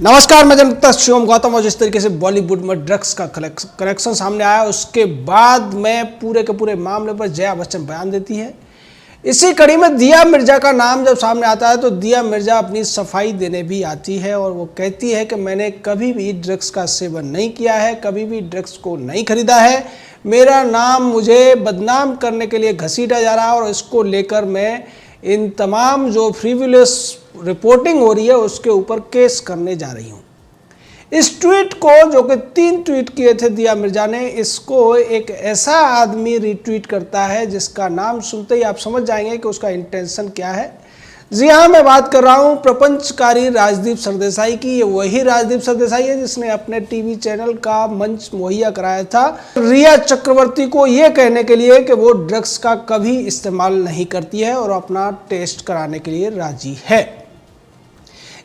नमस्कार, मैं जनता शिवम गौतम। और जिस तरीके से बॉलीवुड में ड्रग्स का कनेक्शन सामने आया, उसके बाद में पूरे के पूरे मामले पर जया बच्चन बयान देती है। इसी कड़ी में दिया मिर्जा का नाम जब सामने आता है तो दिया मिर्जा अपनी सफाई देने भी आती है और वो कहती है कि मैंने कभी भी ड्रग्स का सेवन नहीं किया है, कभी भी ड्रग्स को नहीं खरीदा है। मेरा नाम मुझे बदनाम करने के लिए घसीटा जा रहा है और इसको लेकर मैं इन तमाम जो फ्रीविलेस रिपोर्टिंग हो रही है उसके ऊपर केस करने जा रही हूँ। इस ट्वीट को, जो कि 3 ट्वीट किए थे दिया मिर्जा ने, इसको एक ऐसा आदमी रिट्वीट करता है जिसका नाम सुनते ही आप समझ जाएंगे कि उसका इंटेंशन क्या है। जी हाँ, मैं बात कर रहा हूँ प्रपंचकारी राजदीप सरदेसाई की। ये वही राजदीप सरदेसाई है जिसने अपने टीवी चैनल का मंच मुहैया कराया था रिया चक्रवर्ती को ये कहने के लिए कि वो ड्रग्स का कभी इस्तेमाल नहीं करती है और अपना टेस्ट कराने के लिए राजी है।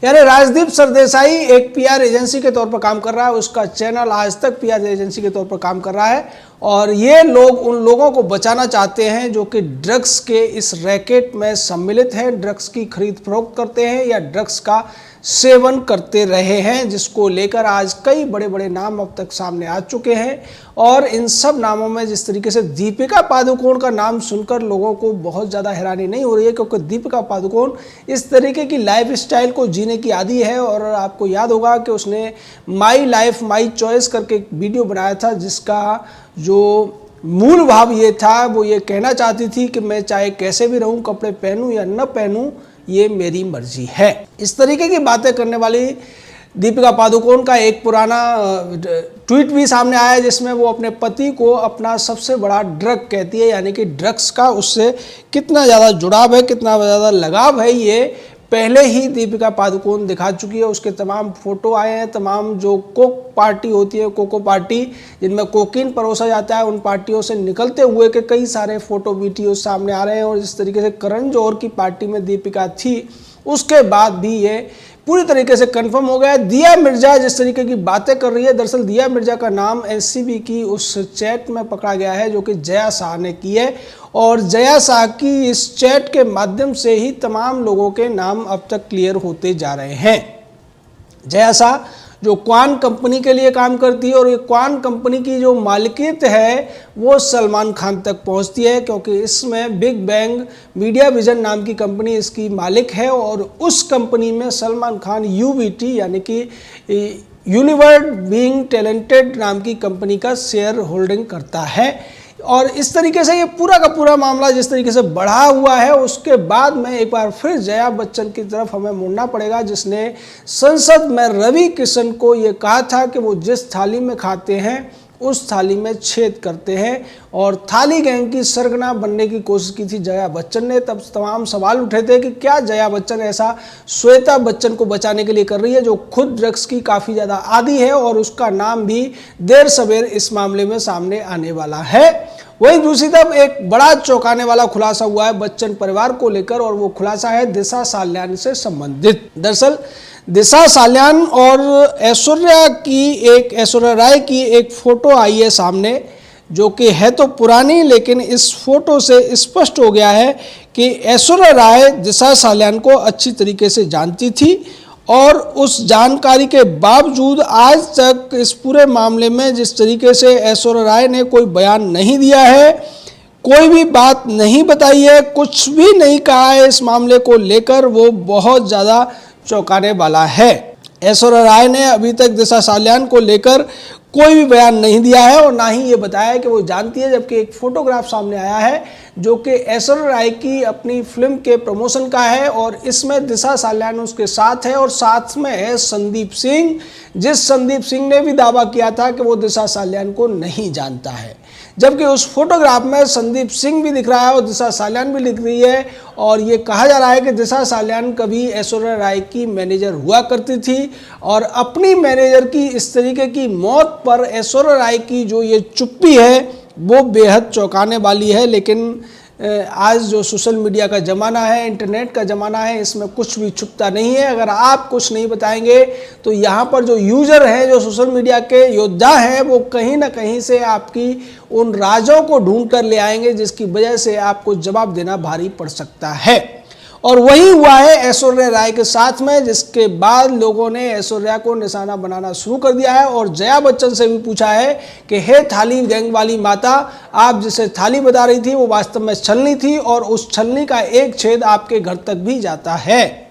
यानी राजदीप सरदेसाई एक पीआर एजेंसी के तौर पर काम कर रहा है, उसका चैनल आज तक पीआर एजेंसी के तौर पर काम कर रहा है और ये लोग उन लोगों को बचाना चाहते हैं जो कि ड्रग्स के इस रैकेट में सम्मिलित हैं, ड्रग्स की खरीद फरोख्त करते हैं या ड्रग्स का सेवन करते रहे हैं, जिसको लेकर आज कई बड़े बड़े नाम अब तक सामने आ चुके हैं। और इन सब नामों में जिस तरीके से दीपिका पादुकोण का नाम सुनकर लोगों को बहुत ज़्यादा हैरानी नहीं हो रही है, क्योंकि दीपिका पादुकोण इस तरीके की लाइफ स्टाइल को जीने की आदी है। और आपको याद होगा कि उसने माई लाइफ माई चॉइस करके एक वीडियो बनाया था जिसका जो मूल भाव ये था, वो ये कहना चाहती थी कि मैं चाहे कैसे भी रहूं, कपड़े पहनूं या न पहनूं, ये मेरी मर्जी है। इस तरीके की बातें करने वाली दीपिका पादुकोण का एक पुराना ट्वीट भी सामने आया है जिसमें वो अपने पति को अपना सबसे बड़ा ड्रग कहती है, यानी कि ड्रग्स का उससे कितना ज़्यादा जुड़ाव है, कितना ज़्यादा लगाव है, ये पहले ही दीपिका पादुकोण दिखा चुकी है। उसके तमाम फोटो आए हैं, तमाम जो कोक पार्टी होती है, कोको पार्टी जिनमें कोकीन परोसा जाता है, उन पार्टियों से निकलते हुए के कई सारे फोटो वीडियो सामने आ रहे हैं। और जिस तरीके से करण जौहर की पार्टी में दीपिका थी, उसके बाद भी ये पूरी तरीके से कंफर्म हो गया है। दिया मिर्जा जिस तरीके की बातें कर रही है, दरअसल दिया मिर्जा का नाम एनसीबी की उस चैट में पकड़ा गया है जो कि जया शाह ने की है और जया शाह की इस चैट के माध्यम से ही तमाम लोगों के नाम अब तक क्लियर होते जा रहे हैं। जया शाह जो क्वान कंपनी के लिए काम करती है और ये क्वान कंपनी की जो मालिकियत है वो सलमान खान तक पहुंचती है, क्योंकि इसमें बिग बैंग मीडिया विजन नाम की कंपनी इसकी मालिक है और उस कंपनी में सलमान खान यूबीटी यानी कि यूनिवर्ड बीइंग टैलेंटेड नाम की कंपनी का शेयर होल्डिंग करता है। और इस तरीके से ये पूरा का पूरा मामला जिस तरीके से बढ़ा हुआ है, उसके बाद में एक बार फिर जया बच्चन की तरफ हमें मुड़ना पड़ेगा, जिसने संसद में रवि किशन को ये कहा था कि वो जिस थाली में खाते हैं उस थाली में छेद करते हैं और थाली गैंग की सरगना बनने की कोशिश की थी जया बच्चन ने। तब तमाम सवाल उठे थे कि क्या जया बच्चन ऐसा श्वेता बच्चन को बचाने के लिए कर रही है, जो खुद ड्रग्स की काफ़ी ज़्यादा आदी है और उसका नाम भी देर सवेर इस मामले में सामने आने वाला है। वहीं दूसरी तरफ एक बड़ा चौंकाने वाला खुलासा हुआ है बच्चन परिवार को लेकर और वो खुलासा है दिशा साल्यान से संबंधित। दरअसल दिशा साल्यान और ऐश्वर्या राय की एक फोटो आई है सामने, जो कि है तो पुरानी, लेकिन इस फोटो से स्पष्ट हो गया है कि ऐश्वर्या राय दिशा साल्यान को अच्छी तरीके से जानती थी और उस जानकारी के बावजूद आज तक इस पूरे मामले में जिस तरीके से ऐश्वर्या राय ने कोई बयान नहीं दिया है, कोई भी बात नहीं बताई है, कुछ भी नहीं कहा है इस मामले को लेकर, वो बहुत ज़्यादा चौंकाने वाला है। ऐश्वर्या राय ने अभी तक दिशा साल्यान को लेकर कोई भी बयान नहीं दिया है और ना ही ये बताया है कि वो जानती है, जबकि एक फोटोग्राफ सामने आया है जो कि ऐश्वर्या राय की अपनी फिल्म के प्रमोशन का है और इसमें दिशा साल्यान उसके साथ है और साथ में है संदीप सिंह, जिस संदीप सिंह ने भी दावा किया था कि वो दिशा साल्यान को नहीं जानता है। जबकि उस फोटोग्राफ में संदीप सिंह भी दिख रहा है और दिशा साल्यान भी दिख रही है और ये कहा जा रहा है कि दिशा साल्यान कभी ऐश्वर्या राय की मैनेजर हुआ करती थी और अपनी मैनेजर की इस तरीके की मौत पर ऐश्वर्या राय की जो ये चुप्पी है वो बेहद चौंकाने वाली है। लेकिन आज जो सोशल मीडिया का ज़माना है, इंटरनेट का ज़माना है, इसमें कुछ भी छुपता नहीं है। अगर आप कुछ नहीं बताएंगे तो यहाँ पर जो यूज़र हैं, जो सोशल मीडिया के योद्धा हैं, वो कहीं ना कहीं से आपकी उन राजों को ढूंढ कर ले आएंगे, जिसकी वजह से आपको जवाब देना भारी पड़ सकता है। और वही हुआ है ऐश्वर्या राय के साथ में, जिसके बाद लोगों ने ऐश्वर्या को निशाना बनाना शुरू कर दिया है और जया बच्चन से भी पूछा है कि हे थाली गैंग वाली माता, आप जिसे थाली बता रही थी वो वास्तव में छलनी थी और उस छलनी का एक छेद आपके घर तक भी जाता है।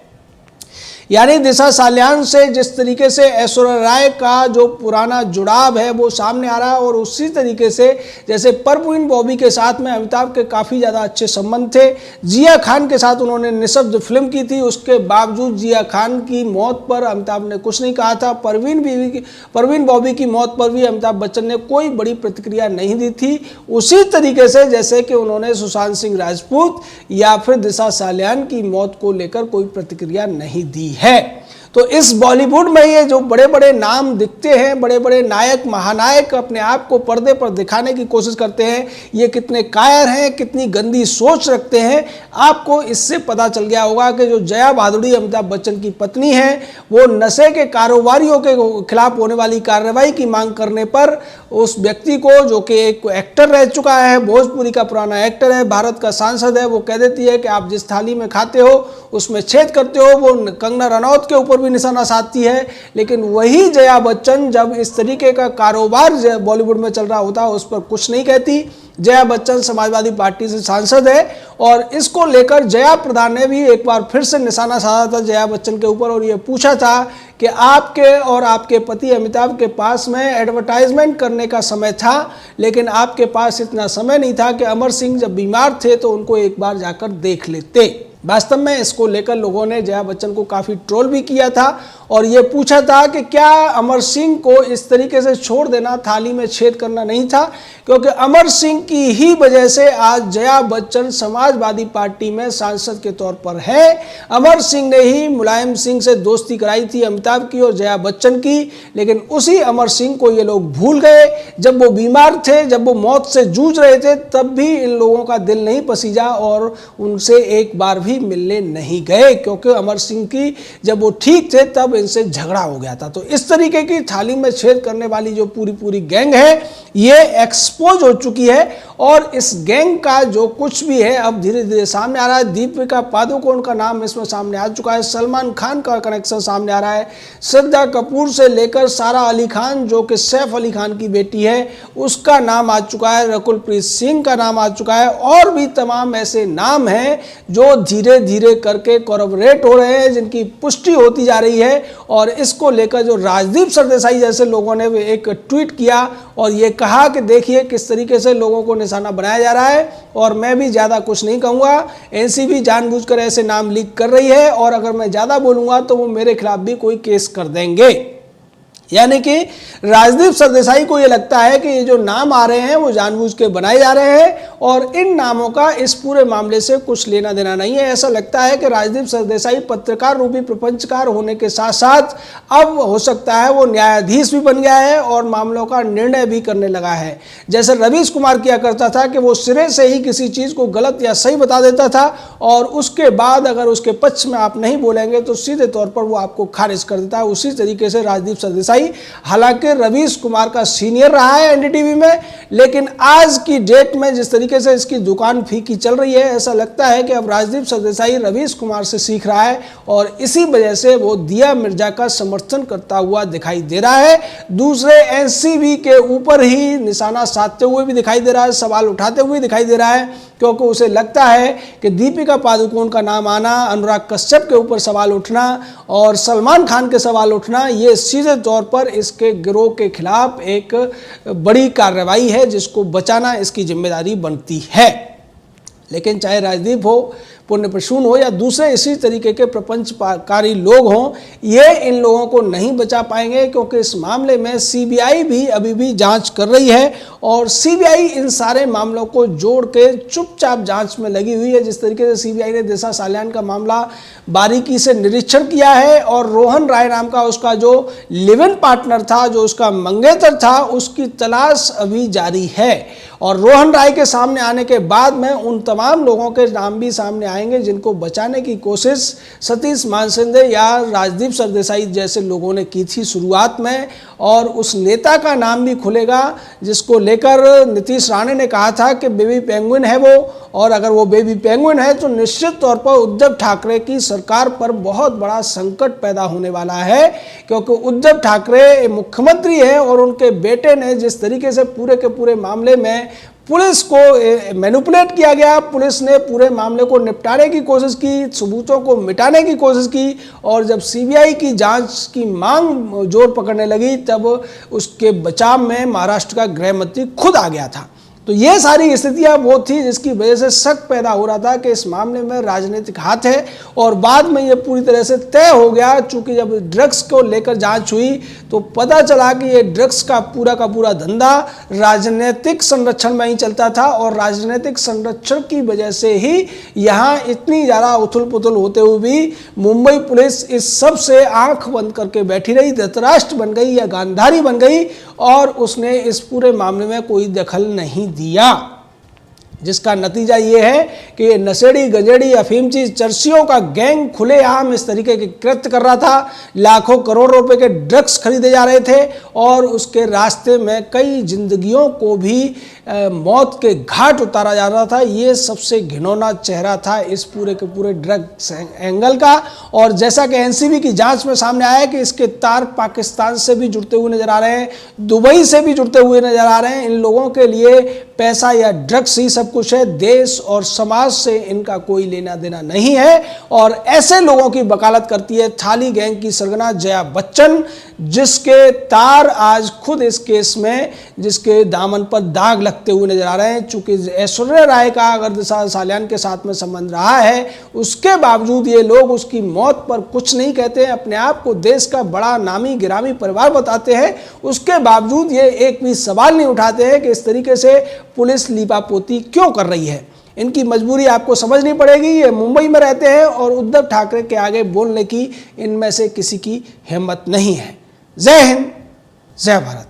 यानी दिशा सालियान से जिस तरीके से ऐश्वर्या राय का जो पुराना जुड़ाव है वो सामने आ रहा है और उसी तरीके से जैसे परवीन बॉबी के साथ में अमिताभ के काफ़ी ज़्यादा अच्छे संबंध थे। जिया खान के साथ उन्होंने निशब्द फिल्म की थी, उसके बावजूद जिया खान की मौत पर अमिताभ ने कुछ नहीं कहा था। परवीन बॉबी की मौत पर भी अमिताभ बच्चन ने कोई बड़ी प्रतिक्रिया नहीं दी थी, उसी तरीके से जैसे कि उन्होंने सुशांत सिंह राजपूत या फिर दिशा सालियान की मौत को लेकर कोई प्रतिक्रिया नहीं दी है। तो इस बॉलीवुड में ये जो बड़े बड़े नाम दिखते हैं, बड़े बड़े नायक महानायक अपने आप को पर्दे पर दिखाने की कोशिश करते हैं, ये कितने कायर हैं, कितनी गंदी सोच रखते हैं, आपको इससे पता चल गया होगा कि जो जया भादुड़ी अमिताभ बच्चन की पत्नी है वो नशे के कारोबारियों के खिलाफ होने वाली कार्रवाई की मांग करने पर उस व्यक्ति को, जो कि एक एक्टर रह चुका है, भोजपुरी का पुराना एक्टर है, भारत का सांसद है, वो कह देती है कि आप जिस थाली में खाते हो उसमें छेद करते हो। वो कंगना रनौत के ऊपर भी निशाना साधती है, लेकिन वही जया बच्चन जब इस तरीके का कारोबार बॉलीवुड में चल रहा होता है उस पर कुछ नहीं कहती। जया बच्चन समाजवादी पार्टी से सांसद है और इसको लेकर जया प्रदा ने भी एक बार फिर से निशाना साधा था जया बच्चन के ऊपर और ये पूछा था कि आपके और आपके पति अमिताभ के पास में एडवर्टाइजमेंट करने का समय था, लेकिन आपके पास इतना समय नहीं था कि अमर सिंह जब बीमार थे तो उनको एक बार जाकर देख लेते। वास्तव में इसको लेकर लोगों ने जया बच्चन को काफ़ी ट्रोल भी किया था और ये पूछा था कि क्या अमर सिंह को इस तरीके से छोड़ देना थाली में छेद करना नहीं था, क्योंकि अमर सिंह की ही वजह से आज जया बच्चन समाजवादी पार्टी में सांसद के तौर पर है। अमर सिंह ने ही मुलायम सिंह से दोस्ती कराई थी अमिताभ की और जया बच्चन की, लेकिन उसी अमर सिंह को ये लोग भूल गए। जब वो बीमार थे, जब वो मौत से जूझ रहे थे, तब भी इन लोगों का दिल नहीं पसीजा और उनसे एक बार भी मिलने नहीं गए, क्योंकि अमर सिंह की जब वो ठीक थे तब इनसे झगड़ा हो गया था। तो इस तरीके की थाली में छेद करने वाली जो पूरी गैंग है ये एक्सपोज हो चुकी है और इस गैंग का जो कुछ भी है अब धीरे धीरे सामने आ रहा है। दीपिका पादुकोण का नाम इसमें सामने आ चुका है, सलमान खान का कनेक्शन सामने आ रहा है, श्रद्धा कपूर से लेकर सारा अली खान जो कि सैफ अली खान की बेटी है उसका नाम आ चुका है, रकुलप्रीत सिंह का नाम आ चुका है और भी तमाम ऐसे नाम हैं जो धीरे धीरे करके कोरबोरेट हो रहे हैं, जिनकी पुष्टि होती जा रही है। और इसको लेकर जो राजदीप सरदेसाई जैसे लोगों ने एक ट्वीट किया और ये कहा कि देखिए किस तरीके से लोगों को निशाना बनाया जा रहा है और मैं भी ज़्यादा कुछ नहीं कहूँगा, एनसीबी जानबूझकर ऐसे नाम लीक कर रही है और अगर मैं ज़्यादा बोलूँगा तो वो मेरे खिलाफ भी कोई केस कर देंगे। यानी कि राजदीप सरदेसाई को ये लगता है कि ये जो नाम आ रहे हैं वो जानबूझ के बनाए जा रहे हैं और इन नामों का इस पूरे मामले से कुछ लेना देना नहीं है। ऐसा लगता है कि राजदीप सरदेसाई पत्रकार रूपी प्रपंचकार होने के साथ साथ अब हो सकता है वो न्यायाधीश भी बन गया है और मामलों का निर्णय भी करने लगा है। जैसे रवीश कुमार किया करता था कि वो सिरे से ही किसी चीज़ को गलत या सही बता देता था और उसके बाद अगर उसके पक्ष में आप नहीं बोलेंगे तो सीधे तौर पर वो आपको खारिज कर देता है। उसी तरीके से राजदीप सरदेसाई, हालांकि रवीश कुमार का सीनियर रहा है एनडीटीवी में, लेकिन आज की डेट में जिस तरीके से इसकी दुकान फीकी चल रही है ऐसा लगता है कि अब राजदीप सरदेसाई रवीश कुमार से सीख रहा है और इसी वजह से वो दिया मिर्जा का समर्थन करता हुआ दिखाई दे रहा है। दूसरे एनसीबी के ऊपर ही निशाना साधते हुए भी दिखाई दे रहा है, सवाल उठाते हुए दिखाई दे रहा है, क्योंकि उसे लगता है कि दीपिका पादुकोण का नाम आना, अनुराग कश्यप के ऊपर सवाल उठना और सलमान खान के सवाल उठना ये सीधे तौर पर इसके गिरोह के खिलाफ एक बड़ी कार्रवाई है जिसको बचाना इसकी जिम्मेदारी बनती है। लेकिन चाहे राजदीप हो, पुण्य प्रसून हो या दूसरे इसी तरीके के प्रपंचकारी लोग हों, ये इन लोगों को नहीं बचा पाएंगे, क्योंकि इस मामले में सीबीआई भी अभी भी जांच कर रही है और सीबीआई इन सारे मामलों को जोड़ के चुपचाप जांच में लगी हुई है। जिस तरीके से सीबीआई ने दिशा सालियान का मामला बारीकी से निरीक्षण किया है और रोहन राय नाम का उसका जो लिव इन पार्टनर था, जो उसका मंगेतर था, उसकी तलाश अभी जारी है और रोहन राय के सामने आने के बाद में उन तमाम लोगों के नाम भी सामने आएंगे जिनको बचाने की कोशिश सतीश महाशिंदे या राजदीप सरदेसाई जैसे लोगों ने की थी शुरुआत में, और उस नेता का नाम भी खुलेगा जिसको लेकर नीतीश राणे ने कहा था कि बेबी पेंगुइन है वो, और अगर वो बेबी पेंगुइन है तो निश्चित तौर पर उद्धव ठाकरे की सरकार पर बहुत बड़ा संकट पैदा होने वाला है, क्योंकि उद्धव ठाकरे मुख्यमंत्री हैं और उनके बेटे ने जिस तरीके से पूरे के पूरे मामले में पुलिस को मैनिपुलेट किया गया, पुलिस ने पूरे मामले को निपटाने की कोशिश की, सबूतों को मिटाने की कोशिश की, और जब सीबीआई की जांच की मांग जोर पकड़ने लगी तब उसके बचाव में महाराष्ट्र का गृह मंत्री खुद आ गया था। तो ये सारी स्थितियां वो थी जिसकी वजह से शक पैदा हो रहा था कि इस मामले में राजनीतिक हाथ है, और बाद में ये पूरी तरह से तय हो गया। चूंकि जब ड्रग्स को लेकर जांच हुई तो पता चला कि ये ड्रग्स का पूरा धंधा राजनीतिक संरक्षण में ही चलता था, और राजनीतिक संरक्षण की वजह से ही यहाँ इतनी ज़्यादा उथल पुथल होते हुए भी मुंबई पुलिस इस सब से आंख बंद करके बैठी रही, धृतराष्ट्र बन गई या गांधारी बन गई, और उसने इस पूरे मामले में कोई दखल नहीं दिया, जिसका नतीजा ये है कि ये नशेड़ी गंजेड़ी अफीमची चर्सियों का गैंग खुलेआम इस तरीके के कृत्य कर रहा था। लाखों करोड़ रुपए के ड्रग्स खरीदे जा रहे थे, और उसके रास्ते में कई जिंदगियों को भी मौत के घाट उतारा जा रहा था। ये सबसे घिनौना चेहरा था इस पूरे के पूरे ड्रग्स एंगल का। और जैसा कि एनसीबी की जांच में सामने आया कि इसके तार पाकिस्तान से भी जुड़ते हुए नजर आ रहे हैं, दुबई से भी जुड़ते हुए नजर आ रहे हैं। इन लोगों के लिए पैसा या ड्रग्स ही सब कुछ है, देश और समाज से इनका कोई लेना देना नहीं है। और ऐसे लोगों की वकालत करती है थाली गैंग की सरगना जया बच्चन, जिसके तार आज खुद इस केस में जिसके दामन पर दाग लगते हुए नजर आ रहे हैं। चूंकि ऐश्वर्या राय का अगर साल्यान के साथ में संबंध रहा है, उसके बावजूद ये लोग उसकी मौत पर कुछ नहीं कहते हैं, अपने आप को देश का बड़ा नामी गिरामी परिवार बताते हैं, उसके बावजूद ये एक भी सवाल नहीं उठाते हैं कि इस तरीके से पुलिस लीपापोती क्यों कर रही है। इनकी मजबूरी आपको समझनी पड़ेगी। ये मुंबई में रहते हैं और उद्धव ठाकरे के आगे बोलने की इनमें से किसी की हिम्मत नहीं है। जय हिंद, जय भारत।